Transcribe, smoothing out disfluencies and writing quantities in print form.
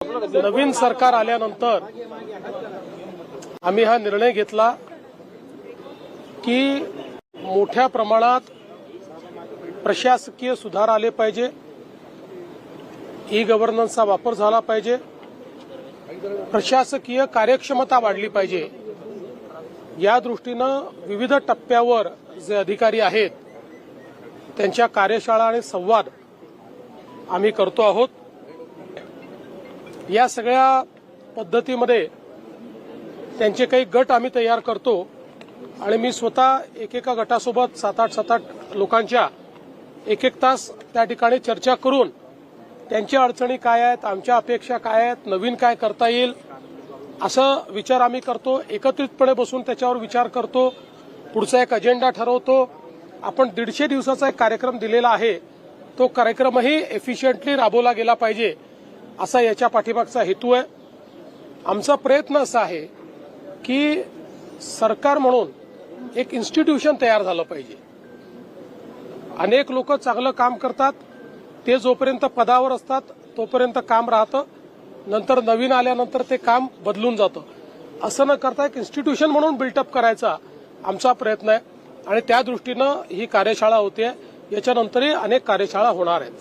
नवीन सरकार आल्यानंतर आम्ही हा निर्णय घेतला की मोठ्या प्रमाणात प्रशासकीय सुधार आले पाहिजे, ई गव्हर्नन्सचा वापर झाला पाहिजे, प्रशासकीय कार्यक्षमता वाढली पाहिजे। या दृष्टीनं विविध टप्प्यावर जे अधिकारी आहेत त्यांच्या कार्यशाळा आणि संवाद आम्ही करतो आहोत। या सगळ्या पद्धतीमध्ये त्यांचे काही गट आम्ही तयार करतो आणि मी स्वतः एकेका गटासोबत 7-8 लोकांच्या एक तास त्या ठिकाणी चर्चा करून त्यांच्या अडचणी काय आहेत, आमच्या अपेक्षा काय आहेत, नवीन काय करता येईल असं विचार आम्ही करतो। एकत्रितपणे बसून त्याच्यावर विचार करतो, पुढचा एक अजेंडा ठरवतो। आपण 150 दिवसाचा एक कार्यक्रम दिलेला आहे, तो कार्यक्रमही एफिशियंटली राबवला गेला पाहिजे असा याच्या पाठीमागचा हेतू आहे। आमचा प्रयत्न असा आहे की सरकार म्हणून एक इन्स्टिट्यूशन तयार झालं पाहिजे। अनेक लोक चांगलं काम करतात, ते जोपर्यंत पदावर असतात तोपर्यंत काम राहतं, नंतर नवीन आल्यानंतर ते काम बदलून जातं। असं न करता एक इन्स्टिट्यूशन म्हणून बिल्टअप करायचा आमचा प्रयत्न आहे आणि त्या दृष्टीनं ही कार्यशाळा होते। याच्यानंतरही अनेक कार्यशाळा होणार आहेत।